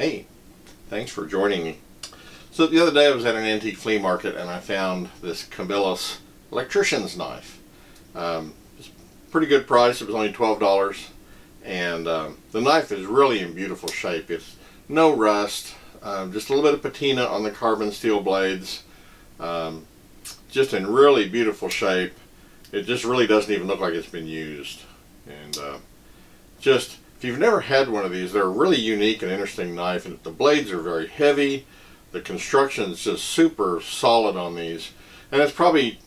Hey, thanks for joining me. So the other day I was at an antique flea market and I found this Camillus Electrician's Knife. It's a pretty good price. It was only $12, and the knife is really in beautiful shape. It's no rust, just a little bit of patina on the carbon steel blades, just in really beautiful shape. It just really doesn't even look like it's been used. And just, if you've never had one of these, they're a really unique and interesting knife, and the blades are very heavy. The construction is just super solid on these, and it's probably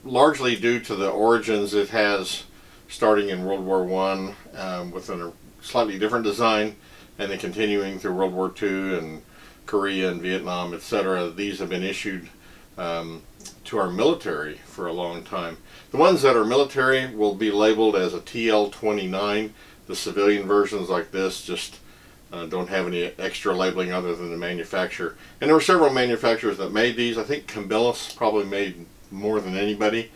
largely due to the origins it has starting in World War I with a slightly different design, and then continuing through World War II and Korea and Vietnam, etc. These have been issued to our military for a long time. The ones that are military will be labeled as a TL-29. The civilian versions like this just don't have any extra labeling other than the manufacturer. And there were several manufacturers that made these. I think Camillus probably made more than anybody.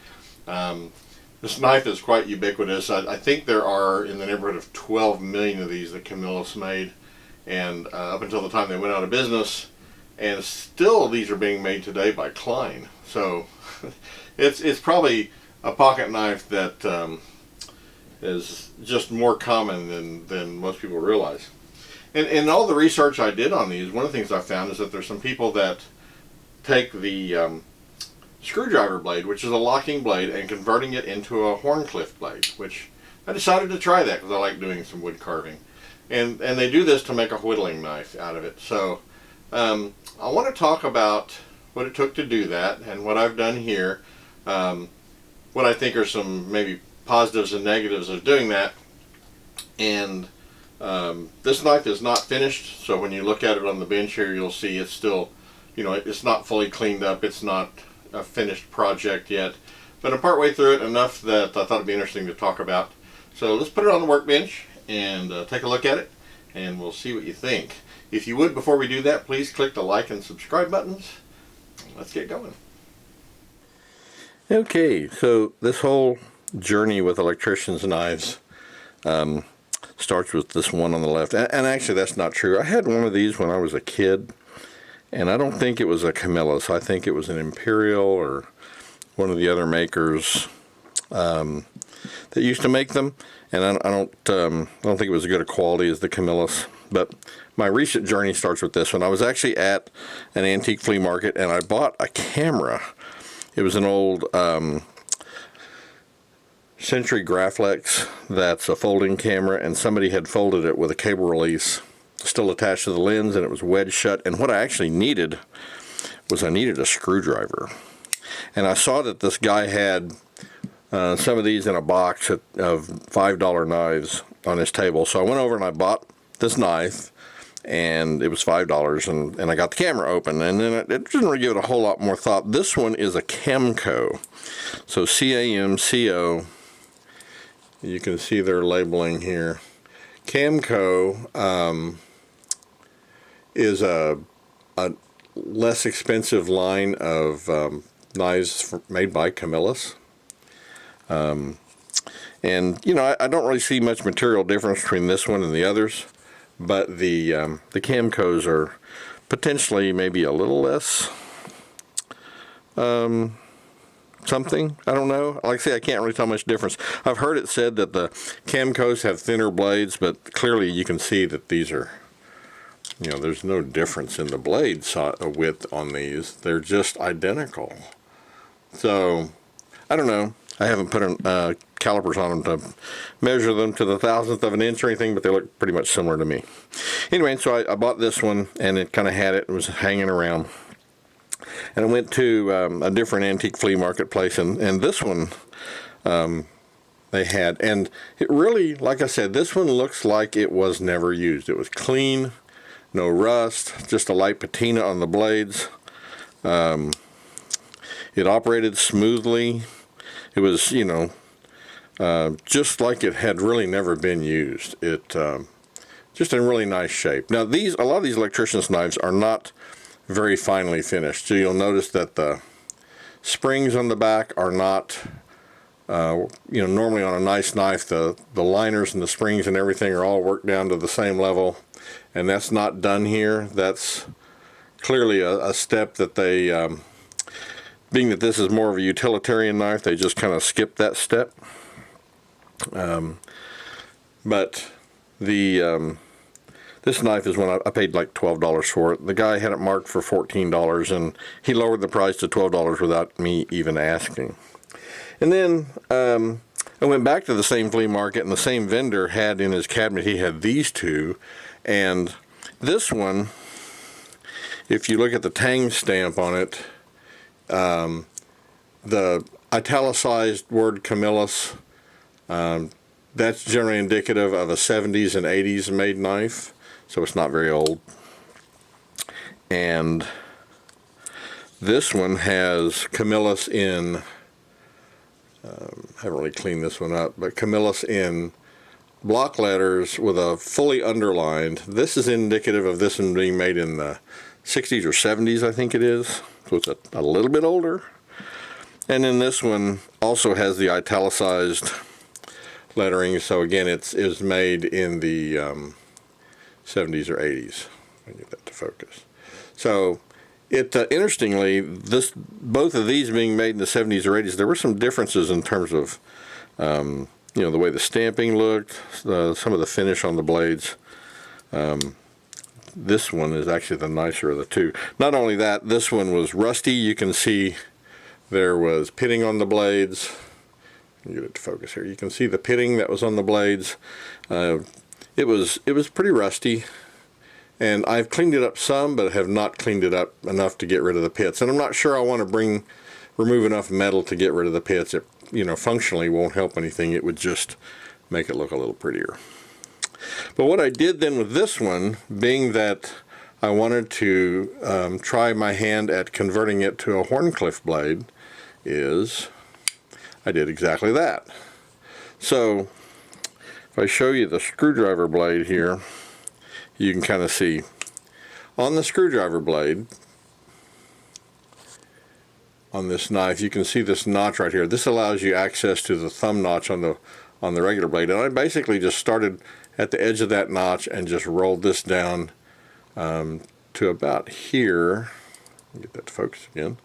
This knife is quite ubiquitous. I think there are in the neighborhood of 12 million of these that Camillus made, and up until the time they went out of business. And still these are being made today by Klein. So it's probably a pocket knife that is just more common than most people realize. And in all the research I did on these, one of the things I found is that there's some people that take the screwdriver blade, which is a locking blade, and converting it into a Wharncliffe blade, which I decided to try that because I like doing some wood carving. And they do this to make a whittling knife out of it. So I want to talk about what it took to do that and what I've done here, what I think are some maybe positives and negatives of doing that. And this knife is not finished, so when you look at it on the bench here, you'll see it's still, it's not fully cleaned up. It's not a finished project yet, but I'm partway through it enough that I thought it'd be interesting to talk about. So let's put it on the workbench and take a look at it, and we'll see what you think. If you would, before we do that, please click the like and subscribe buttons. Let's get going. Okay, so this whole journey with electricians' knives starts with this one on the left. And actually, that's not true. I had one of these when I was a kid, and I don't think it was a Camillus. I think it was an Imperial or one of the other makers that used to make them. And I don't think it was as good a quality as the Camillus. But my recent journey starts with this one. I was actually at an antique flea market, and I bought a camera. It was an old Century Graflex that's a folding camera, and somebody had folded it with a cable release still attached to the lens, and it was wedged shut. And what I actually needed was I needed a screwdriver. And I saw that this guy had some of these in a box of $5 knives on his table. So I went over and I bought this knife, and it was $5, and I got the camera open, and then it didn't really give it a whole lot more thought. This one is a Camco, so C-A-M-C-O. You can see their labeling here. Camco is a less expensive line of knives made by Camillus. And I don't really see much material difference between this one and the others, but the Camcos are potentially maybe a little less something. I don't know. Like I say, I can't really tell much difference. I've heard it said that the Camcos have thinner blades, but clearly you can see that these are, there's no difference in the blade width on these. They're just identical. So, I don't know. I haven't put calipers on them to measure them to the thousandth of an inch or anything, but they look pretty much similar to me. Anyway, so I bought this one, and it kind of had it. It was hanging around. And I went to a different antique flea marketplace, and this one they had. And it really, like I said, this one looks like it was never used. It was clean, no rust, just a light patina on the blades. It operated smoothly. It was, just like it had really never been used. It just in really nice shape. Now, a lot of these electricians' knives are not very finely finished. So you'll notice that the springs on the back are not, normally on a nice knife, the liners and the springs and everything are all worked down to the same level. and that's not done here. That's clearly a step that they, being that this is more of a utilitarian knife, they just kind of skipped that step. But the this knife is one I paid like $12 for it. The guy had it marked for $14, and he lowered the price to $12 without me even asking. And then I went back to the same flea market, and the same vendor had in his cabinet, he had these two. And this one, if you look at the tang stamp on it, the italicized word Camillus, that's generally indicative of a 70s and 80s made knife, so it's not very old. And this one has Camillus in, I haven't really cleaned this one up, but Camillus in block letters with a fully underlined. This is indicative of this one being made in the 60s or 70s, I think it is, so it's a little bit older. And then this one also has the italicized lettering, so again it is made in the 70s or 80s. Let me get that to focus. So it interestingly, both of these being made in the 70s or 80s, there were some differences in terms of you know, the way the stamping looked, some of the finish on the blades. This one is actually the nicer of the two. Not only that, this one was rusty. You can see there was pitting on the blades. Get it to focus here. You can see the pitting that was on the blades. It was pretty rusty, and I've cleaned it up some, but have not cleaned it up enough to get rid of the pits. And I'm not sure I want to remove enough metal to get rid of the pits. It, you know, functionally won't help anything. It would just make it look a little prettier. But what I did then with this one, being that I wanted to try my hand at converting it to a Wharncliffe blade, is I did exactly that. So if I show you the screwdriver blade here, you can kind of see on the screwdriver blade on this knife, you can see this notch right here. This allows you access to the thumb notch on the regular blade, and I basically just started at the edge of that notch and just rolled this down to about here. Get that to focus again.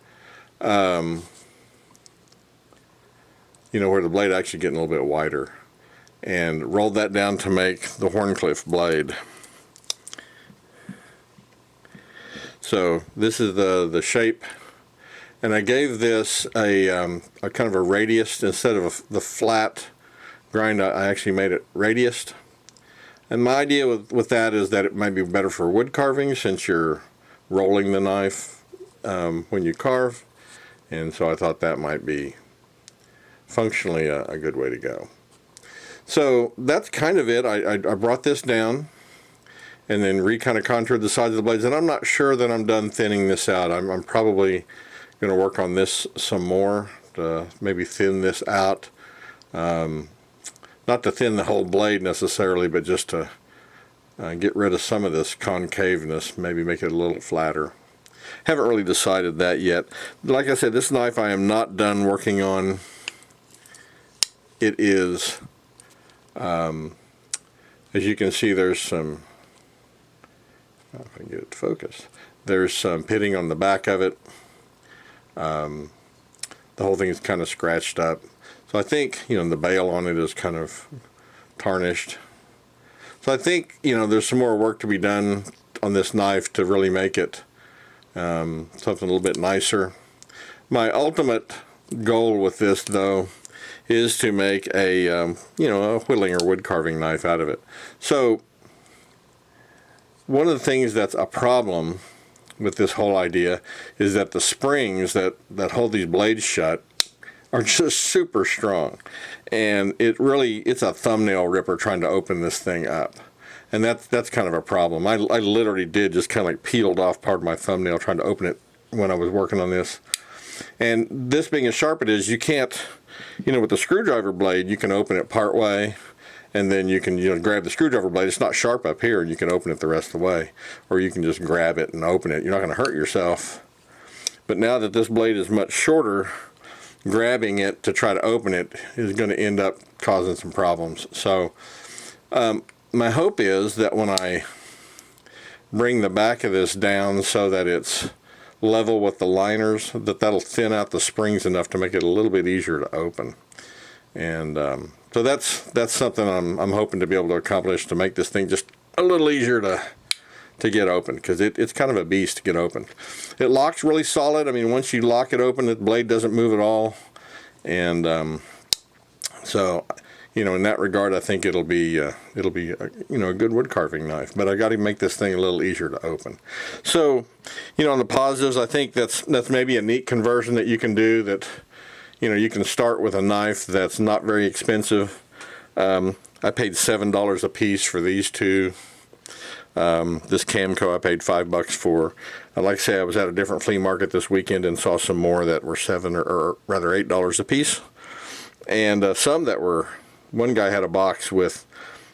You know, where the blade actually getting a little bit wider, and rolled that down to make the Wharncliffe blade. So this is the shape, and I gave this a kind of a radius instead of the flat grind. I actually made it radiused, and my idea with that is that it might be better for wood carving, since you're rolling the knife when you carve, and so I thought that might be functionally a good way to go. So that's kind of it. I brought this down and then kind of contoured the sides of the blades, and I'm not sure that I'm done thinning this out. I'm probably going to work on this some more to maybe thin this out. Not to thin the whole blade necessarily, but just to get rid of some of this concaveness, maybe make it a little flatter. Haven't really decided that yet. Like I said, this knife I am not done working on. It is, as you can see, there's some, if I can get it to focus, there's some pitting on the back of it. The whole thing is kind of scratched up. So I think, you know, the bail on it is kind of tarnished. So I think, you know, there's some more work to be done on this knife to really make it something a little bit nicer. My ultimate goal with this, though, is to make a, you know, a whittling or wood carving knife out of it. So one of the things that's a problem with this whole idea is that the springs that hold these blades shut are just super strong, and it's a thumbnail ripper trying to open this thing up, and that's kind of a problem. I literally did just kind of like peeled off part of my thumbnail trying to open it when I was working on this. And this being as sharp it is, you can't, you know, with the screwdriver blade you can open it part way, and then you can, you know, grab the screwdriver blade. It's not sharp up here, and you can open it the rest of the way, or you can just grab it and open it. You're not going to hurt yourself. But now that this blade is much shorter, grabbing it to try to open it is going to end up causing some problems. So my hope is that when I bring the back of this down so that it's level with the liners, that'll thin out the springs enough to make it a little bit easier to open. And so that's something I'm hoping to be able to accomplish, to make this thing just a little easier to get open, because it's kind of a beast to get open. It locks really solid. I mean, once you lock it open, the blade doesn't move at all. And so, in that regard, I think it'll be a good wood carving knife. But I got to make this thing a little easier to open. So, on the positives, I think that's maybe a neat conversion that you can do. That you can start with a knife that's not very expensive. I paid $7 a piece for these two. This Camco I paid $5 for. Like I say, I was at a different flea market this weekend and saw some more that were $7 or rather $8 a piece, and some that were. One guy had a box with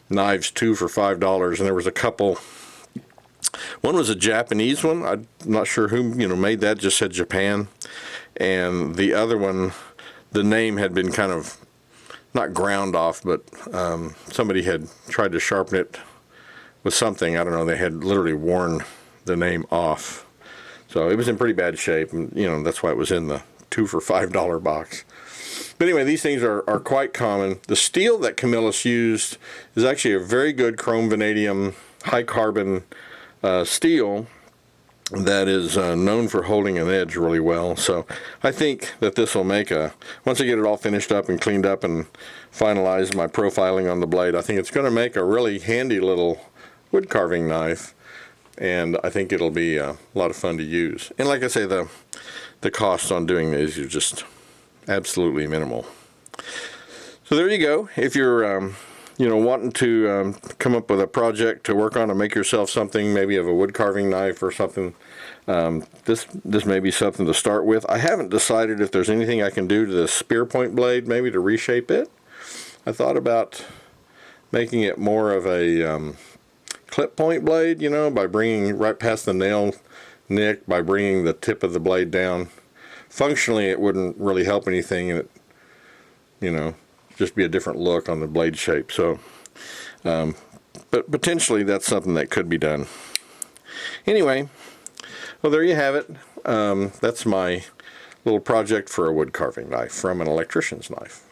knives, 2 for $5, and there was a couple. One was a Japanese one. I'm not sure who made that. Just said Japan, and the other one, the name had been kind of not ground off, but somebody had tried to sharpen it with something. I don't know. They had literally worn the name off, so it was in pretty bad shape. And that's why it was in the 2 for $5 box. But anyway, these things are quite common. The steel that Camillus used is actually a very good chrome vanadium, high carbon steel that is known for holding an edge really well. So I think that this will make once I get it all finished up and cleaned up and finalize my profiling on the blade, I think it's going to make a really handy little wood carving knife. And I think it'll be a lot of fun to use. And like I say, the cost on doing these is just absolutely minimal. So there you go. If you're wanting to come up with a project to work on and make yourself something, maybe of a wood carving knife or something, this may be something to start with. I haven't decided if there's anything I can do to the spear point blade, maybe to reshape it. I thought about making it more of a clip point blade, by bringing right past the nail nick, by bringing the tip of the blade down. Functionally, it wouldn't really help anything, and it, just be a different look on the blade shape. So, but potentially that's something that could be done. Anyway, well, there you have it. That's my little project for a wood carving knife from an electrician's knife.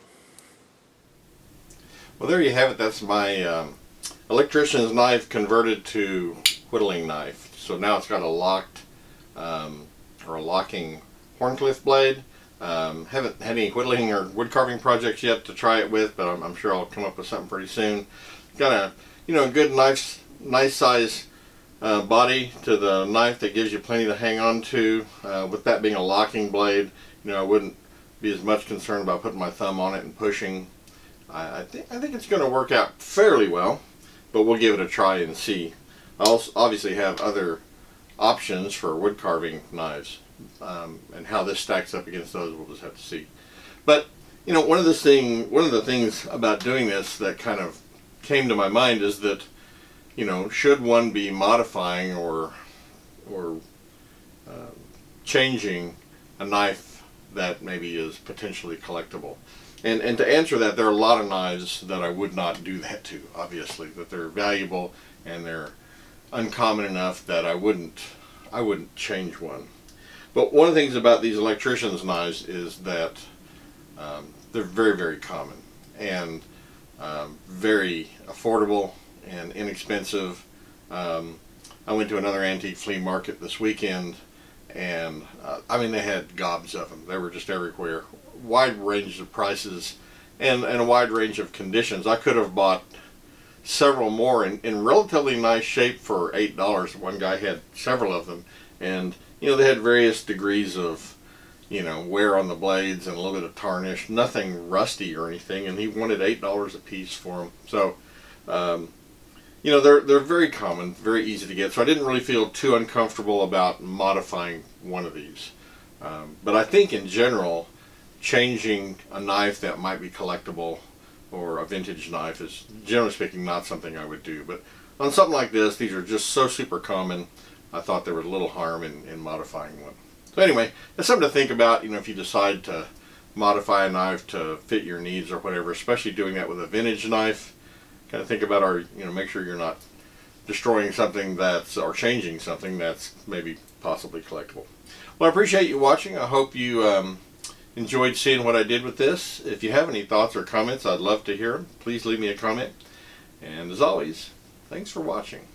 Well, there you have it. That's my electrician's knife converted to whittling knife. So now it's got a locked or a locking Wharncliffe blade. Haven't had any whittling or wood carving projects yet to try it with, but I'm sure I'll come up with something pretty soon. Got a good nice size body to the knife that gives you plenty to hang on to. With that being a locking blade, I wouldn't be as much concerned about putting my thumb on it and pushing. I think it's going to work out fairly well, but we'll give it a try and see. I also obviously have other options for wood carving knives. And how this stacks up against those, we'll just have to see. But one of the things about doing this that kind of came to my mind is that should one be modifying or changing a knife that maybe is potentially collectible, and to answer that, there are a lot of knives that I would not do that to. Obviously, that they're valuable and they're uncommon enough that I wouldn't change one. But one of the things about these electricians' knives is that they're very, very common and very affordable and inexpensive. I went to another antique flea market this weekend, and they had gobs of them. They were just everywhere. Wide range of prices and a wide range of conditions. I could have bought several more in relatively nice shape for $8. One guy had several of them, and they had various degrees of, wear on the blades and a little bit of tarnish. Nothing rusty or anything, and he wanted $8 a piece for them. So, they're very common, very easy to get. So I didn't really feel too uncomfortable about modifying one of these. But I think in general, changing a knife that might be collectible or a vintage knife is, generally speaking, not something I would do. But on something like this, these are just so super common, I thought there was little harm in modifying one. So anyway, that's something to think about, if you decide to modify a knife to fit your needs or whatever, especially doing that with a vintage knife. Kind of think about make sure you're not destroying something or changing something that's maybe possibly collectible. Well, I appreciate you watching. I hope you enjoyed seeing what I did with this. If you have any thoughts or comments, I'd love to hear them. Please leave me a comment. And as always, thanks for watching.